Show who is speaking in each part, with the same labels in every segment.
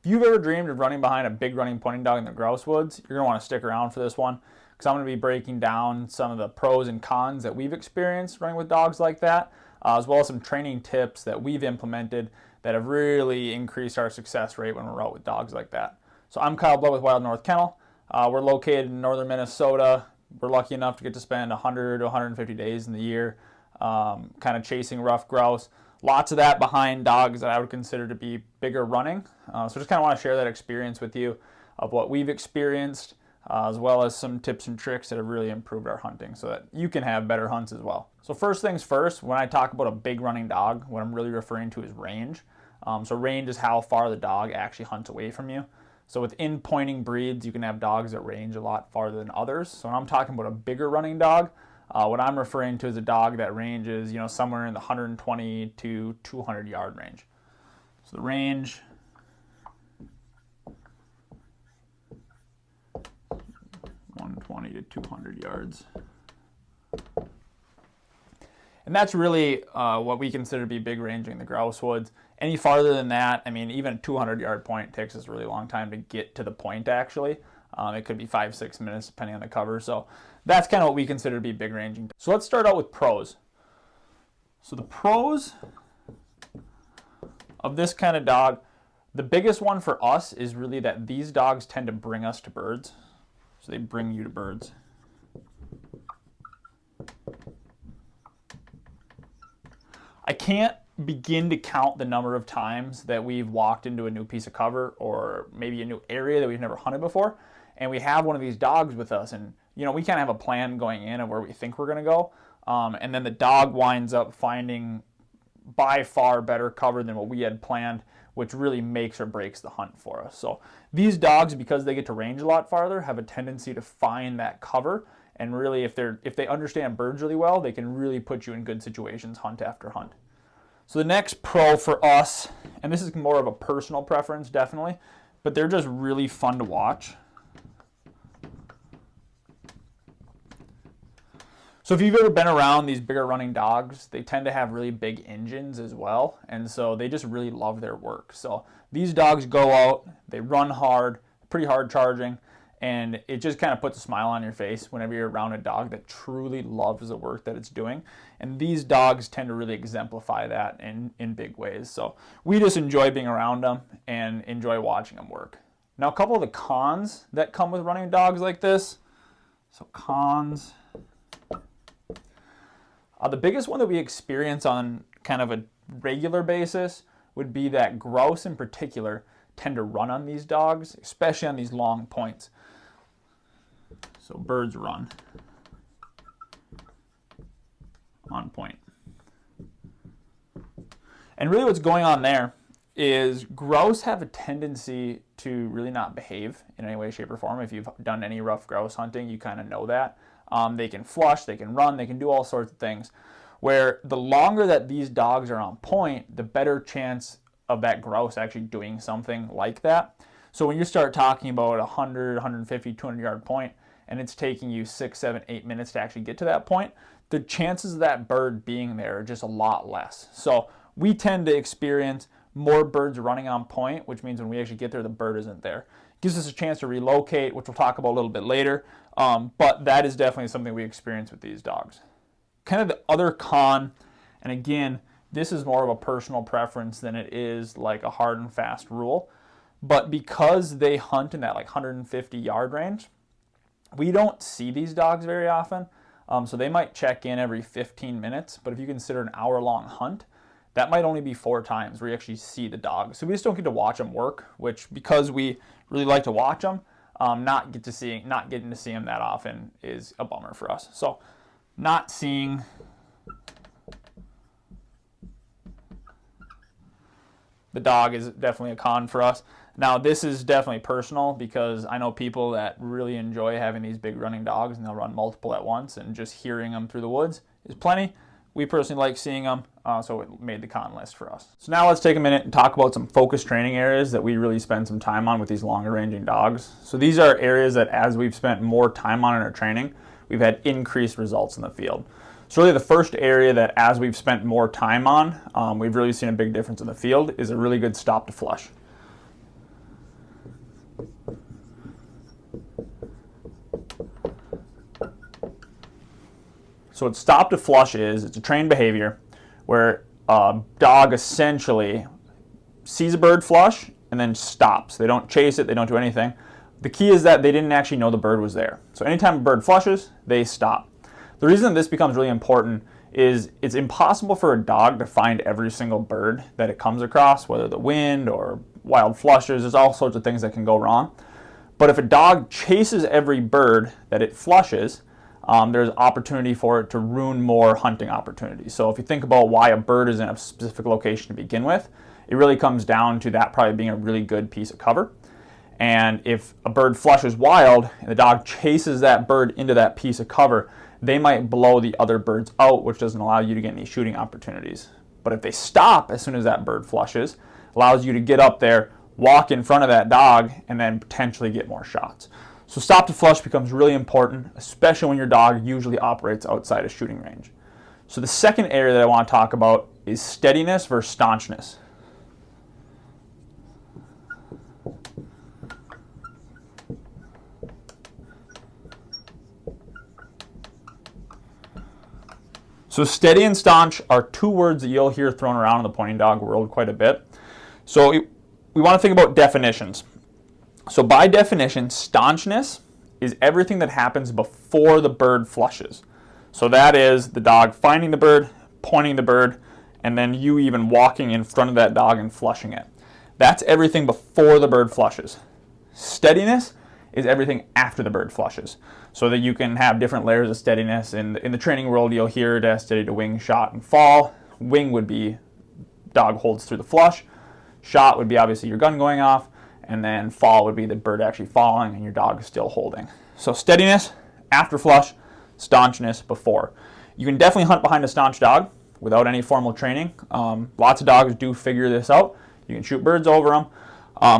Speaker 1: If you've ever dreamed of running behind a big running pointing dog in the grouse woods, you're going to want to stick around for this one, because I'm going to be breaking down some of the pros and cons that we've experienced running with dogs like that, as well as some training tips that we've implemented that have really increased our success rate when we're out with dogs like that. So I'm Kyle Blow with Wild North Kennel. We're located in northern Minnesota. We're lucky enough to get to spend 100 to 150 days in the year kind of chasing ruffed grouse. Lots of that behind dogs that I would consider to be bigger running. So just kind of want to share that experience with you of what we've experienced, as well as some tips and tricks that have really improved our hunting so that you can have better hunts as well. So first things first, when I talk about a big running dog, what I'm really referring to is range. So range is how far the dog actually hunts away from you. So within pointing breeds, you can have dogs that range a lot farther than others. So when I'm talking about a bigger running dog, what I'm referring to is a dog that ranges, somewhere in the 120 to 200 yard range. So the range, 120 to 200 yards. And that's really what we consider to be big ranging the grouse woods. Any farther than that, even a 200-yard point takes us a really long time to get to the point, actually. It could be 5-6 minutes depending on the cover. So that's kind of what we consider to be big ranging. So let's start out with pros. So the pros of this kind of dog, the biggest one for us is really that these dogs tend to bring us to birds. So they bring you to birds. I can't begin to count the number of times that we've walked into a new piece of cover or maybe a new area that we've never hunted before, and we have one of these dogs with us, and we kind of have a plan going in of where we think we're going to go, and then the dog winds up finding by far better cover than what we had planned, which really makes or breaks the hunt for us. So these dogs, because they get to range a lot farther, have a tendency to find that cover, and really if they understand birds really well, they can really put you in good situations hunt after hunt. So the next pro for us, and this is more of a personal preference definitely, but they're just really fun to watch. So if you've ever been around these bigger running dogs, they tend to have really big engines as well, and so they just really love their work. So these dogs go out, they run hard, pretty hard charging, and it just kind of puts a smile on your face whenever you're around a dog that truly loves the work that it's doing. And these dogs tend to really exemplify that in big ways. So we just enjoy being around them and enjoy watching them work. Now, a couple of the cons that come with running dogs like this. So cons. The biggest one that we experience on kind of a regular basis would be that grouse in particular tend to run on these dogs, especially on these long points. So birds run on point. And really what's going on there is grouse have a tendency to really not behave in any way, shape, or form. If you've done any ruffed grouse hunting, you kind of know that. They can flush, they can run, they can do all sorts of things. Where the longer that these dogs are on point, the better chance of that grouse actually doing something like that. So when you start talking about 100, 150, 200 yard point, and it's taking you 6, 7, 8 minutes to actually get to that point, the chances of that bird being there are just a lot less. So we tend to experience more birds running on point, which means when we actually get there, the bird isn't there. It gives us a chance to relocate, which we'll talk about a little bit later, but that is definitely something we experience with these dogs. Kind of the other con, and again, this is more of a personal preference than it is like a hard and fast rule, but because they hunt in that like 150 yard range, we don't see these dogs very often. So they might check in every 15 minutes, but if you consider an hour-long hunt, that might only be 4 times where you actually see the dogs. So we just don't get to watch them work, which because we really like to watch them, not getting to see them that often is a bummer for us. So not seeing the dog is definitely a con for us. Now, this is definitely personal because I know people that really enjoy having these big running dogs and they'll run multiple at once, and just hearing them through the woods is plenty. We personally like seeing them, so it made the con list for us. So now let's take a minute and talk about some focus training areas that we really spend some time on with these longer ranging dogs. So these are areas that as we've spent more time on in our training, we've had increased results in the field. So really the first area that as we've spent more time on, we've really seen a big difference in the field is a really good stop to flush. So what stop to flush is, it's a trained behavior where a dog essentially sees a bird flush and then stops. They don't chase it, they don't do anything. The key is that they didn't actually know the bird was there. So anytime a bird flushes, they stop. The reason this becomes really important is it's impossible for a dog to find every single bird that it comes across, whether the wind or wild flushes. There's all sorts of things that can go wrong. But if a dog chases every bird that it flushes, there's opportunity for it to ruin more hunting opportunities. So if you think about why a bird is in a specific location to begin with, it really comes down to that probably being a really good piece of cover. And if a bird flushes wild and the dog chases that bird into that piece of cover, they might blow the other birds out, which doesn't allow you to get any shooting opportunities. But if they stop as soon as that bird flushes, it allows you to get up there, walk in front of that dog, and then potentially get more shots. So stop to flush becomes really important, especially when your dog usually operates outside of shooting range. So the second area that I want to talk about is steadiness versus staunchness. So steady and staunch are two words that you'll hear thrown around in the pointing dog world quite a bit. So we want to think about definitions. So by definition, staunchness is everything that happens before the bird flushes. So that is the dog finding the bird, pointing the bird, and then you even walking in front of that dog and flushing it. That's everything before the bird flushes. Steadiness is everything after the bird flushes. So that you can have different layers of steadiness. In the training world, you'll hear it as steady to wing, shot, and fall. Wing would be dog holds through the flush. Shot would be obviously your gun going off. And then fall would be the bird actually falling and your dog is still holding. So steadiness after flush, staunchness before. You can definitely hunt behind a staunch dog without any formal training. Lots of dogs do figure this out. You can shoot birds over them.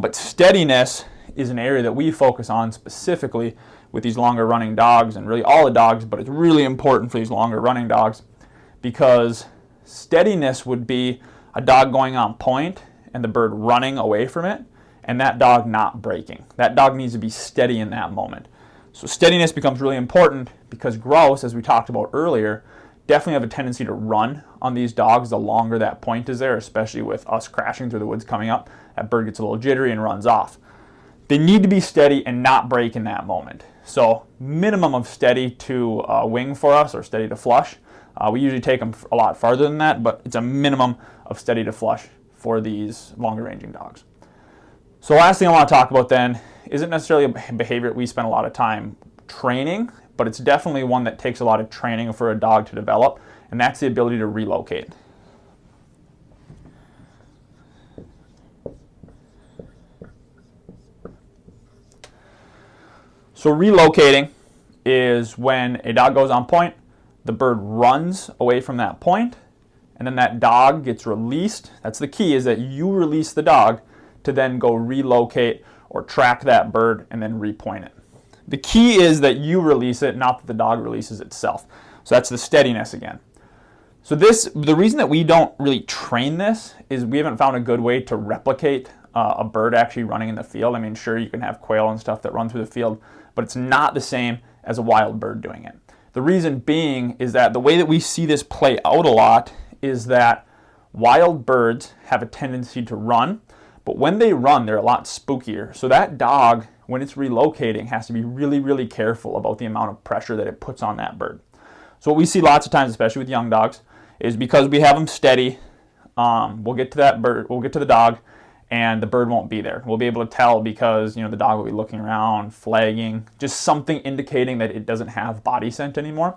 Speaker 1: But steadiness is an area that we focus on specifically with these longer running dogs and really all the dogs, but it's really important for these longer running dogs because steadiness would be a dog going on point and the bird running away from it and that dog not breaking. That dog needs to be steady in that moment. So steadiness becomes really important because grouse, as we talked about earlier, definitely have a tendency to run on these dogs the longer that point is there, especially with us crashing through the woods coming up. That bird gets a little jittery and runs off. They need to be steady and not break in that moment. So minimum of steady to wing for us or steady to flush. We usually take them a lot farther than that, but it's a minimum of steady to flush for these longer ranging dogs. So last thing I want to talk about then isn't necessarily a behavior that we spend a lot of time training, but it's definitely one that takes a lot of training for a dog to develop, and that's the ability to relocate. So relocating is when a dog goes on point, the bird runs away from that point, and then that dog gets released. That's the key, is that you release the dog to then go relocate or track that bird and then repoint it. The key is that you release it, not that the dog releases itself. So that's the steadiness again. So the reason that we don't really train this is we haven't found a good way to replicate a bird actually running in the field. I mean, sure, you can have quail and stuff that run through the field, but it's not the same as a wild bird doing it. The reason being is that the way that we see this play out a lot is that wild birds have a tendency to run, but when they run, they're a lot spookier. So that dog, when it's relocating, has to be really, really careful about the amount of pressure that it puts on that bird. So what we see lots of times, especially with young dogs, is because we have them steady, we'll get to that bird, we'll get to the dog, and the bird won't be there. We'll be able to tell because the dog will be looking around, flagging, just something indicating that it doesn't have body scent anymore.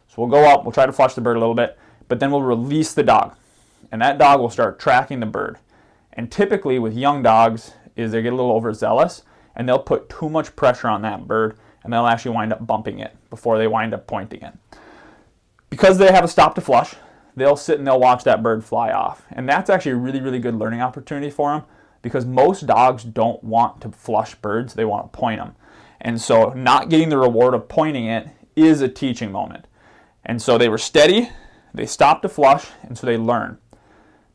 Speaker 1: So we'll go up, we'll try to flush the bird a little bit, but then we'll release the dog, and that dog will start tracking the bird. And typically with young dogs is they get a little overzealous and they'll put too much pressure on that bird and they'll actually wind up bumping it before they wind up pointing it. Because they have a stop to flush, they'll sit and they'll watch that bird fly off. And that's actually a really, really good learning opportunity for them because most dogs don't want to flush birds, they want to point them. And so not getting the reward of pointing it is a teaching moment. And so they were steady, they stopped to flush, and so they learn.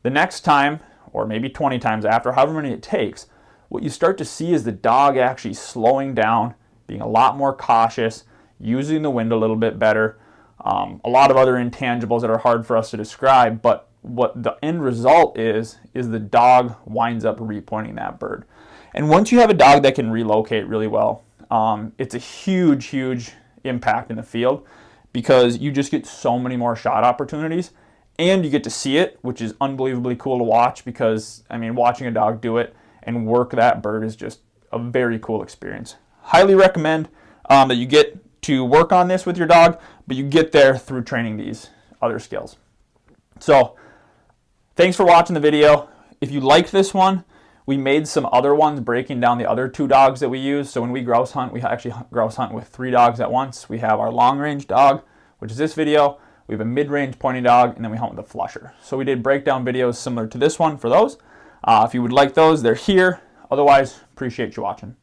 Speaker 1: The next time, or maybe 20 times after, however many it takes, what you start to see is the dog actually slowing down, being a lot more cautious, using the wind a little bit better, a lot of other intangibles that are hard for us to describe, but what the end result is the dog winds up repointing that bird. And once you have a dog that can relocate really well, it's a huge, huge impact in the field, because you just get so many more shot opportunities, and you get to see it, which is unbelievably cool to watch, because, I mean, watching a dog do it and work that bird is just a very cool experience. Highly recommend that you get to work on this with your dog, but you get there through training these other skills. So thanks for watching the video. If you liked this one, we made some other ones breaking down the other 2 dogs that we use. So when we grouse hunt, we actually grouse hunt with 3 dogs at once. We have our long range dog, which is this video. We have a mid-range pointy dog, and then we hunt with a flusher. So we did breakdown videos similar to this one for those. If you would like those, they're here. Otherwise, appreciate you watching.